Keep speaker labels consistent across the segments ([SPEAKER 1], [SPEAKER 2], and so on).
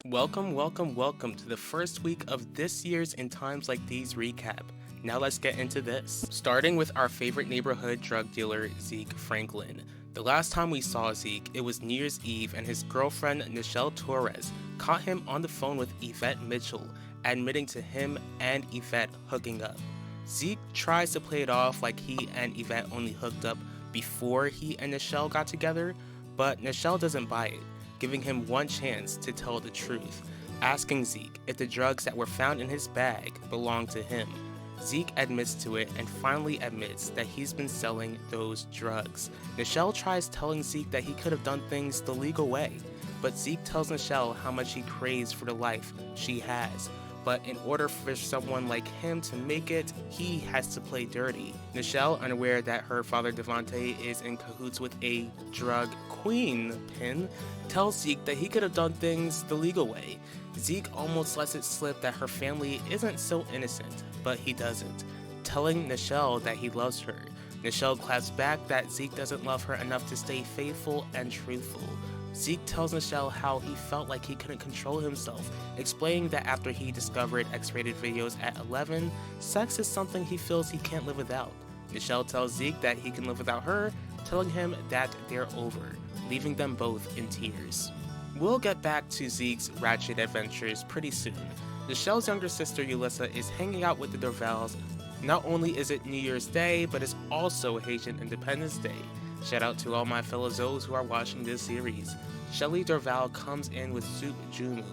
[SPEAKER 1] Welcome to the first week of this year's In Times Like These recap. Now let's get into this. Starting with our favorite neighborhood drug dealer, Zeke Franklin. The last time we saw Zeke, it was New Year's Eve, and his girlfriend, Nichelle Torres, caught him on the phone with Yvette Mitchell, admitting to him and Yvette hooking up. Zeke tries to play it off like he and Yvette only hooked up before he and Nichelle got together, but Nichelle doesn't buy it, giving him one chance to tell the truth, asking Zeke if the drugs that were found in his bag belonged to him. Zeke admits to it and finally admits that he's been selling those drugs. Nichelle tries telling Zeke that he could have done things the legal way, but Zeke tells Nichelle how much he craves for the life she has. But in order for someone like him to make it, he has to play dirty. Nichelle, unaware that her father Devontae is in cahoots with a drug queen pin, tells Zeke that he could have done things the legal way. Zeke almost lets it slip that her family isn't so innocent, but he doesn't, telling Nichelle that he loves her. Nichelle claps back that Zeke doesn't love her enough to stay faithful and truthful. Zeke tells Nichelle how he felt like he couldn't control himself, explaining that after he discovered X-rated videos at 11, sex is something he feels he can't live without. Nichelle tells Zeke that he can live without her, telling him that they're over, leaving them both in tears. We'll get back to Zeke's ratchet adventures pretty soon. Nichelle's younger sister Yulissa is hanging out with the Dorvals. Not only is it New Year's Day, but it's also Haitian Independence Day. Shout out to all my fellow Zoes who are watching this series. Shelley Dorval comes in with soup jumu,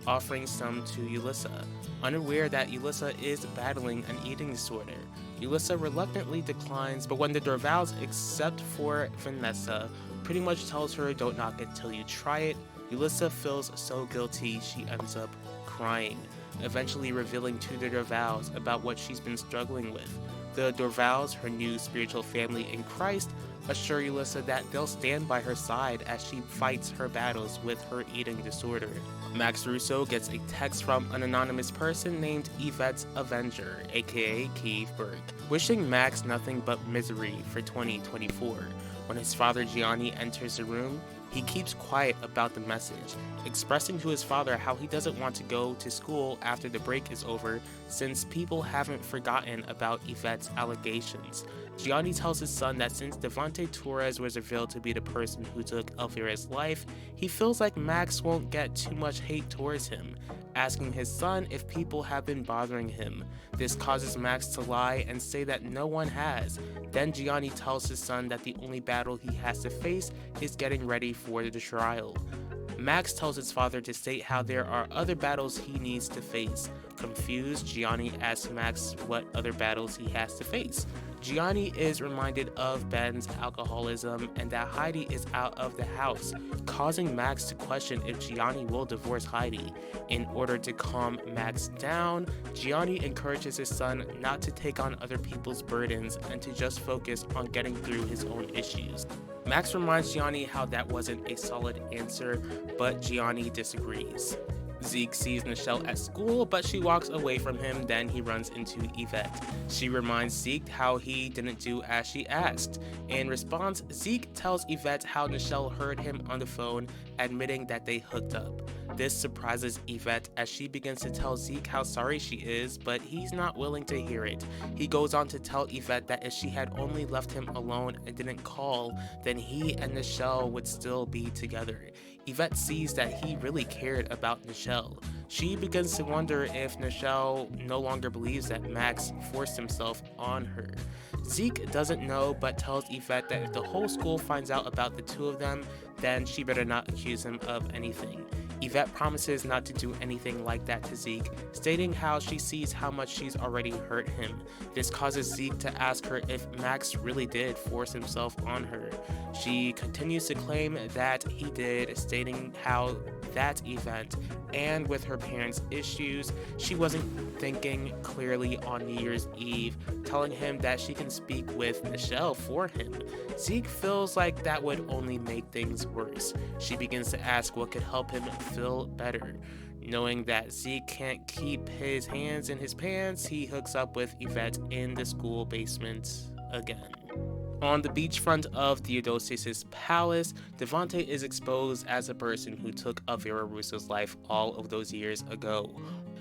[SPEAKER 1] offering some to Yulissa, unaware that Yulissa is battling an eating disorder. Yulissa reluctantly declines, but when the Dorvals, except for Vanessa, pretty much tells her don't knock it till you try it, Yulissa feels so guilty she ends up crying, eventually revealing to the Dorvals about what she's been struggling with. The Dorvals, her new spiritual family in Christ, assure Yulissa that they'll stand by her side as she fights her battles with her eating disorder. Max Russo gets a text from an anonymous person named Yvette's Avenger, aka Keith Berg, wishing Max nothing but misery for 2024. When his father Gianni enters the room, he keeps quiet about the message, expressing to his father how he doesn't want to go to school after the break is over since people haven't forgotten about Yvette's allegations. Gianni tells his son that since Devontae Torres was revealed to be the person who took Elvira's life, he feels like Max won't get too much hate towards him, asking his son if people have been bothering him. This causes Max to lie and say that no one has. Then Gianni tells his son that the only battle he has to face is getting ready for the trial. Max tells his father to state how there are other battles he needs to face. Confused, Gianni asks Max what other battles he has to face. Gianni is reminded of Ben's alcoholism and that Heidi is out of the house, causing Max to question if Gianni will divorce Heidi. In order to calm Max down, Gianni encourages his son not to take on other people's burdens and to just focus on getting through his own issues. Max reminds Gianni how that wasn't a solid answer, but Gianni disagrees. Zeke sees Nichelle at school, but she walks away from him. Then he runs into Yvette. She reminds Zeke how he didn't do as she asked. In response, Zeke tells Yvette how Nichelle heard him on the phone, admitting that they hooked up. This surprises Yvette as she begins to tell Zeke how sorry she is, but he's not willing to hear it. He goes on to tell Yvette that if she had only left him alone and didn't call, then he and Nichelle would still be together. Yvette sees that he really cared about Nichelle. She begins to wonder if Nichelle no longer believes that Max forced himself on her. Zeke doesn't know, but tells Yvette that if the whole school finds out about the two of them, then she better not accuse him of anything. Yvette promises not to do anything like that to Zeke, stating how she sees how much she's already hurt him. This causes Zeke to ask her if Max really did force himself on her. She continues to claim that he did, stating how that event, and with her parents' issues, she wasn't thinking clearly on New Year's Eve, telling him that she can speak with Nichelle for him. Zeke feels like that would only make things worse. She begins to ask what could help him feel better. Knowing that Zeke can't keep his hands in his pants, he hooks up with Yvette in the school basement again. On the beachfront of Theodosius' palace, Devante is exposed as a person who took Elvira Russo's life all of those years ago.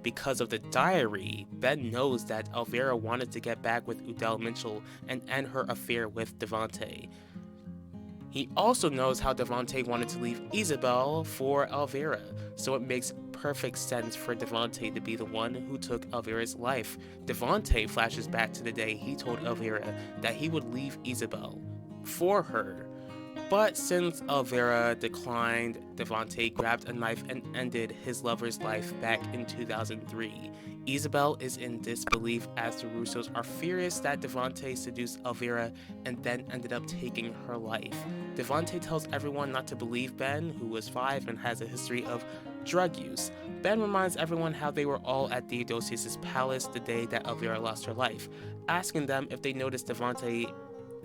[SPEAKER 1] Because of the diary, Ben knows that Elvira wanted to get back with Udell Mitchell and end her affair with Devante. He also knows how Devante wanted to leave Isabel for Elvira, so it makes perfect sense for Devante to be the one who took Elvira's life. Devante flashes back to the day he told Elvira that he would leave Isabel for her. But since Elvira declined, Devante grabbed a knife and ended his lover's life back in 2003. Isabel is in disbelief as the Russos are furious that Devante seduced Elvira and then ended up taking her life. Devante tells everyone not to believe Ben, who was 5 and has a history of drug use. Ben reminds everyone how they were all at Theodosius' palace the day that Elvira lost her life, asking them if they noticed Devante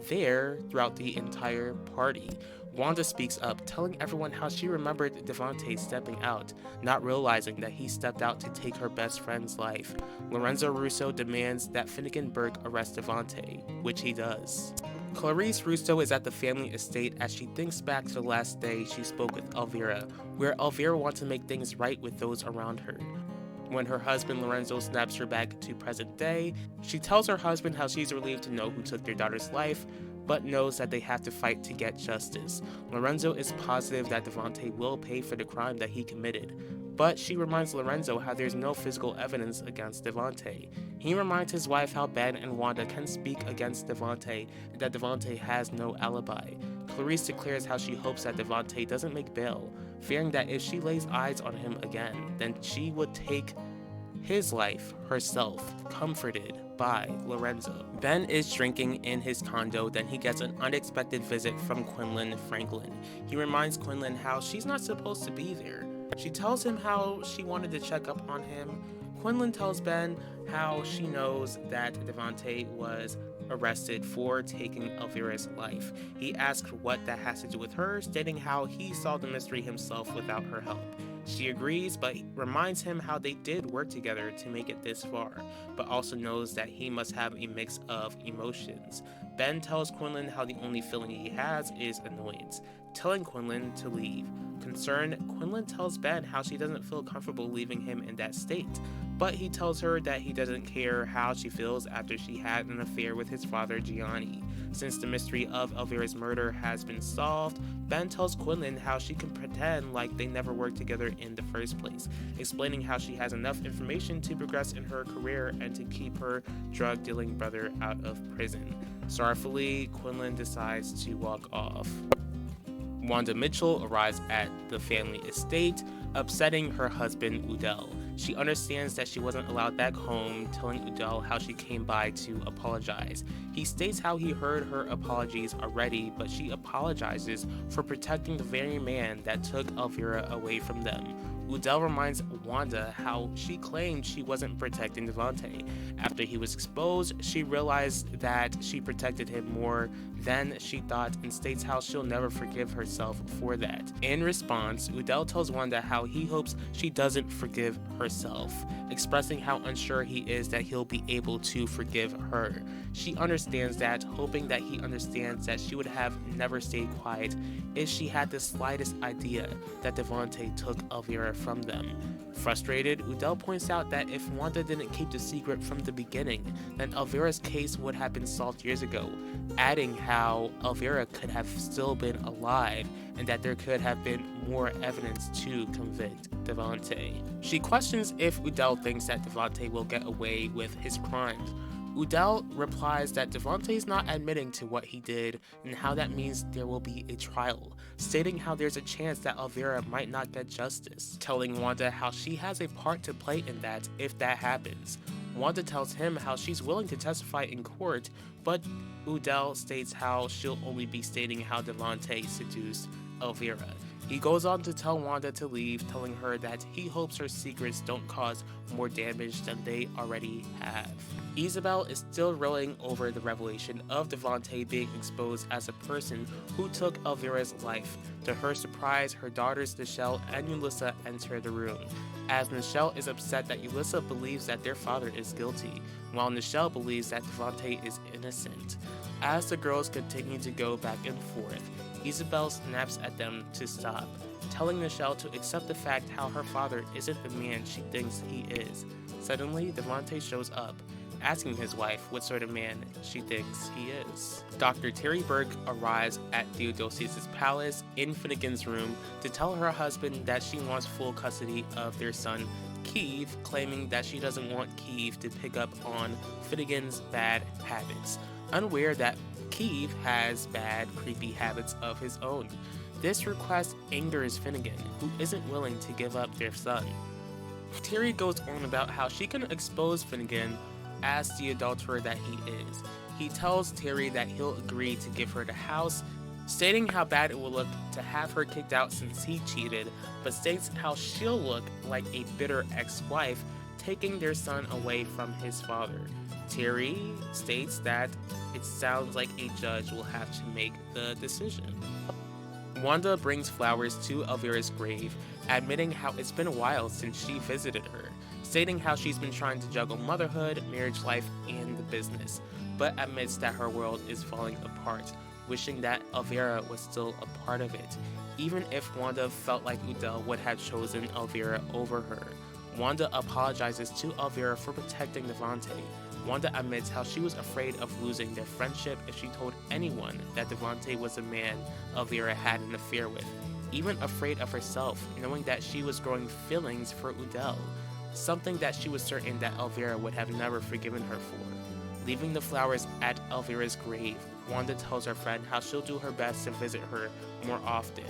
[SPEAKER 1] there throughout the entire party. Wanda speaks up, telling everyone how she remembered Devante stepping out, not realizing that he stepped out to take her best friend's life. Lorenzo Russo demands that Finnegan Burke arrest Devante, which he does. Clarice Russo is at the family estate as she thinks back to the last day she spoke with Elvira, where Elvira wants to make things right with those around her. When her husband Lorenzo snaps her back to present day, she tells her husband how she's relieved to know who took their daughter's life, but knows that they have to fight to get justice. Lorenzo is positive that Devante will pay for the crime that he committed, but she reminds Lorenzo how there's no physical evidence against Devante. He reminds his wife how Ben and Wanda can speak against Devante and that Devante has no alibi. Clarice declares how she hopes that Devante doesn't make bail, fearing that if she lays eyes on him again, then she would take his life herself, comforted by Lorenzo. Ben is drinking in his condo, then he gets an unexpected visit from Quinlan Franklin. He reminds Quinlan how she's not supposed to be there. She tells him how she wanted to check up on him. Quinlan tells Ben how she knows that Devante was arrested for taking Elvira's life. He asks what that has to do with her, stating how he solved the mystery himself without her help. She agrees, but reminds him how they did work together to make it this far, but also knows that he must have a mix of emotions. Ben tells Quinlan how the only feeling he has is annoyance, telling Quinlan to leave. Concerned, Quinlan tells Ben how she doesn't feel comfortable leaving him in that state, but he tells her that he doesn't care how she feels after she had an affair with his father Gianni. Since the mystery of Elvira's murder has been solved, Ben tells Quinlan how she can pretend like they never worked together in the first place, explaining how she has enough information to progress in her career and to keep her drug-dealing brother out of prison. Sorrowfully, Quinlan decides to walk off. Wanda Mitchell arrives at the family estate, upsetting her husband Udell. She understands that she wasn't allowed back home, telling Udell how she came by to apologize. He states how he heard her apologies already, but she apologizes for protecting the very man that took Elvira away from them. Udell reminds Wanda how she claimed she wasn't protecting Devante. After he was exposed, she realized that she protected him more than she thought and states how she'll never forgive herself for that. In response, Udell tells Wanda how he hopes she doesn't forgive herself, expressing how unsure he is that he'll be able to forgive her. She understands that, hoping that he understands that she would have never stayed quiet if she had the slightest idea that Devante took Elvira from them. Frustrated, Udell points out that if Wanda didn't keep the secret from the beginning, then Elvira's case would have been solved years ago, adding how Elvira could have still been alive and that there could have been more evidence to convict Devante. She questions if Udell thinks that Devante will get away with his crimes. Udell replies that Devante is not admitting to what he did and how that means there will be a trial, stating how there's a chance that Elvira might not get justice, telling Wanda how she has a part to play in that if that happens. Wanda tells him how she's willing to testify in court, but Udell states how she'll only be stating how Devante seduced Elvira. He goes on to tell Wanda to leave, telling her that he hopes her secrets don't cause more damage than they already have. Isabel is still rolling over the revelation of Devante being exposed as a person who took Elvira's life. To her surprise, her daughters Nichelle and Yulissa enter the room, as Nichelle is upset that Yulissa believes that their father is guilty, while Nichelle believes that Devante is innocent. As the girls continue to go back and forth, Isabel snaps at them to stop, telling Nichelle to accept the fact how her father isn't the man she thinks he is. Suddenly, Devante shows up, asking his wife what sort of man she thinks he is. Dr. Terry Burke arrives at Theodosius' palace in Finnegan's room to tell her husband that she wants full custody of their son, Keeve, claiming that she doesn't want Keeve to pick up on Finnegan's bad habits, unaware that Keeve has bad, creepy habits of his own. This request angers Finnegan, who isn't willing to give up their son. Terry goes on about how she can expose Finnegan as the adulterer that he is. He tells Terry that he'll agree to give her the house, stating how bad it will look to have her kicked out since he cheated, but states how she'll look like a bitter ex-wife taking their son away from his father. Terry states that it sounds like a judge will have to make the decision. Wanda brings flowers to Elvira's grave, admitting how it's been a while since she visited her, stating how she's been trying to juggle motherhood, marriage life, and the business, but admits that her world is falling apart, wishing that Elvira was still a part of it, even if Wanda felt like Udell would have chosen Elvira over her. Wanda apologizes to Elvira for protecting Devante. Wanda admits how she was afraid of losing their friendship if she told anyone that Devante was a man Elvira had an affair with, even afraid of herself, knowing that she was growing feelings for Udell, something that she was certain that Elvira would have never forgiven her for. Leaving the flowers at Elvira's grave, Wanda tells her friend how she'll do her best to visit her more often,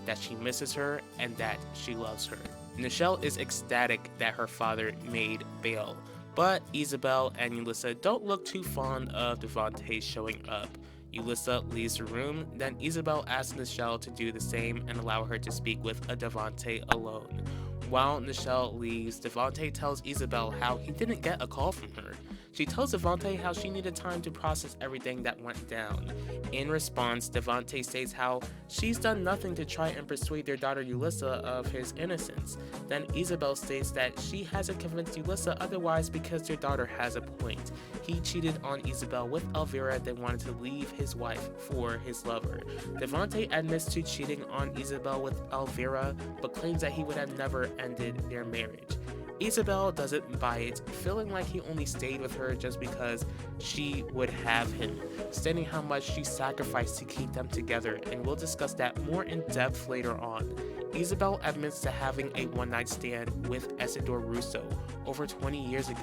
[SPEAKER 1] that she misses her and that she loves her. Nichelle is ecstatic that her father made bail, but Isabel and Yulissa don't look too fond of Devante showing up. Yulissa leaves the room, then Isabel asks Nichelle to do the same and allow her to speak with a Devante alone. While Nichelle leaves, Devante tells Isabel how he didn't get a call from her. She tells Devante how she needed time to process everything that went down. In response, Devante states how she's done nothing to try and persuade their daughter Yulissa of his innocence. Then Isabel states that she hasn't convinced Yulissa otherwise because their daughter has a point. He cheated on Isabel with Elvira, then wanted to leave his wife for his lover. Devante admits to cheating on Isabel with Elvira, but claims that he would have never ended their marriage. Isabel doesn't buy it, feeling like he only stayed with her just because she would have him, stating how much she sacrificed to keep them together, and we'll discuss that more in depth later on. Isabel admits to having a one-night stand with Isidore Russo over 20 years ago.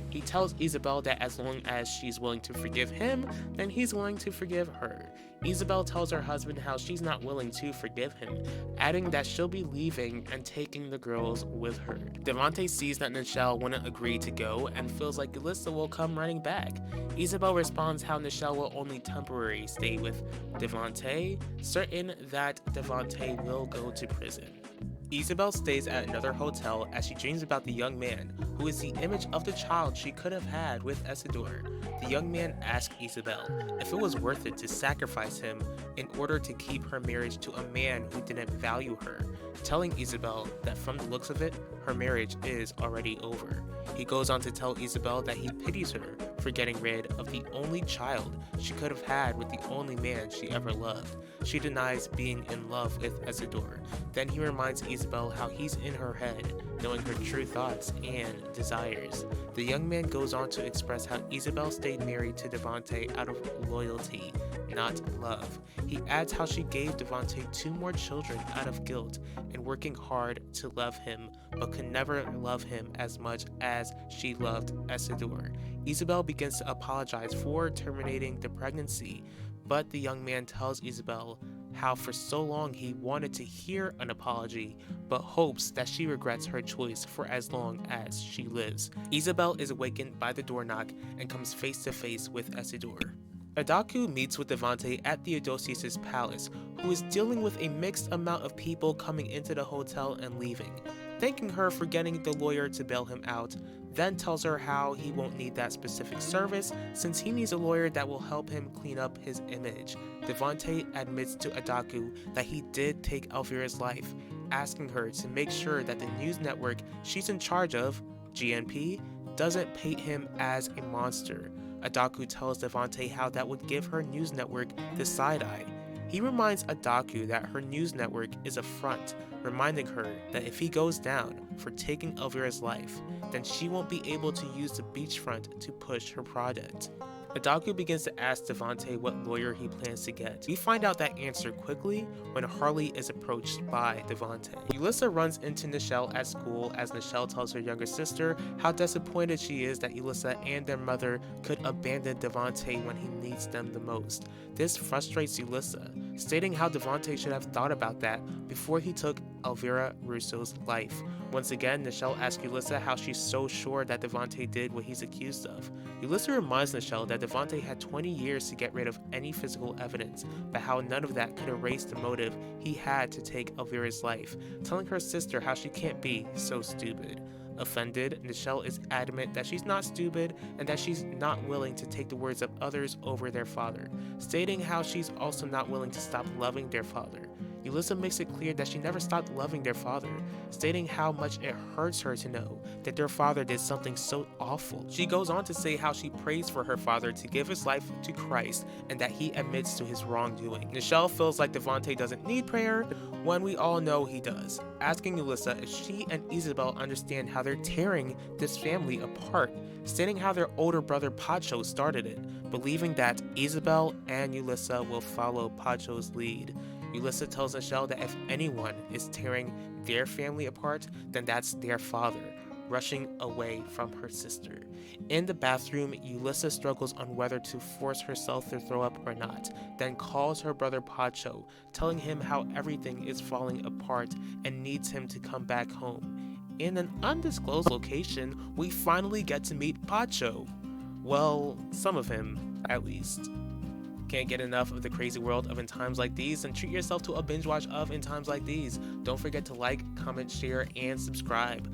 [SPEAKER 1] He tells Isabel that as long as she's willing to forgive him, then he's willing to forgive her. Isabel tells her husband how she's not willing to forgive him, adding that she'll be leaving and taking the girls with her. Devante sees that Nichelle wouldn't agree to go and feels like Yulissa will come running back. Isabel responds how Nichelle will only temporarily stay with Devante, certain that Devante will go to prison. Isabel stays at another hotel as she dreams about the young man, who is the image of the child she could have had with Isidore. The young man asks Isabel if it was worth it to sacrifice him in order to keep her marriage to a man who didn't value her, telling Isabel that from the looks of it, her marriage is already over. He goes on to tell Isabel that he pities her for getting rid of the only child she could have had with the only man she ever loved. She denies being in love with Isidore. Then he reminds Isabel how he's in her head, knowing her true thoughts and desires. The young man goes on to express how Isabel stayed married to Devante out of loyalty, not love. He adds how she gave Devante 2 more children out of guilt and working hard to love him, but could never love him as much as she loved Isidore. Isabel begins to apologize for terminating the pregnancy, but the young man tells Isabel how for so long he wanted to hear an apology, but hopes that she regrets her choice for as long as she lives. Isabel is awakened by the door knock and comes face to face with Isidore. Adaku meets with Devante at Theodosius' palace, who is dealing with a mixed amount of people coming into the hotel and leaving, thanking her for getting the lawyer to bail him out, then tells her how he won't need that specific service since he needs a lawyer that will help him clean up his image. Devante admits to Adaku that he did take Elvira's life, asking her to make sure that the news network she's in charge of, GNP, doesn't paint him as a monster. Adaku tells Devante how that would give her news network the side eye. He reminds Adaku that her news network is a front, reminding her that if he goes down for taking Elvira's life, then she won't be able to use the beachfront to push her project. Adaku begins to ask Devante what lawyer he plans to get. We find out that answer quickly when Harley is approached by Devante. Yulissa runs into Nichelle at school as Nichelle tells her younger sister how disappointed she is that Yulissa and their mother could abandon Devante when he needs them the most. This frustrates Yulissa, stating how Devante should have thought about that before he took Elvira Russo's life. Once again, Nichelle asks Yulissa how she's so sure that Devante did what he's accused of. Yulissa reminds Nichelle that Devante had 20 years to get rid of any physical evidence, but how none of that could erase the motive he had to take Elvira's life, telling her sister how she can't be so stupid. Offended, Nichelle is adamant that she's not stupid and that she's not willing to take the words of others over their father, stating how she's also not willing to stop loving their father. Yulissa makes it clear that she never stopped loving their father, stating how much it hurts her to know that their father did something so awful. She goes on to say how she prays for her father to give his life to Christ and that he admits to his wrongdoing. Nichelle feels like Devante doesn't need prayer when we all know he does, asking Yulissa if she and Isabel understand how they're tearing this family apart, stating how their older brother Pacho started it, believing that Isabel and Yulissa will follow Pacho's lead. Yulissa tells Nichelle that if anyone is tearing their family apart, then that's their father, rushing away from her sister. In the bathroom, Yulissa struggles on whether to force herself to throw up or not, then calls her brother Pacho, telling him how everything is falling apart and needs him to come back home. In an undisclosed location, we finally get to meet Pacho. Well, some of him, at least. Can't get enough of the crazy world of In Times Like These, and treat yourself to a binge watch of In Times Like These. Don't forget to like, comment, share, and subscribe.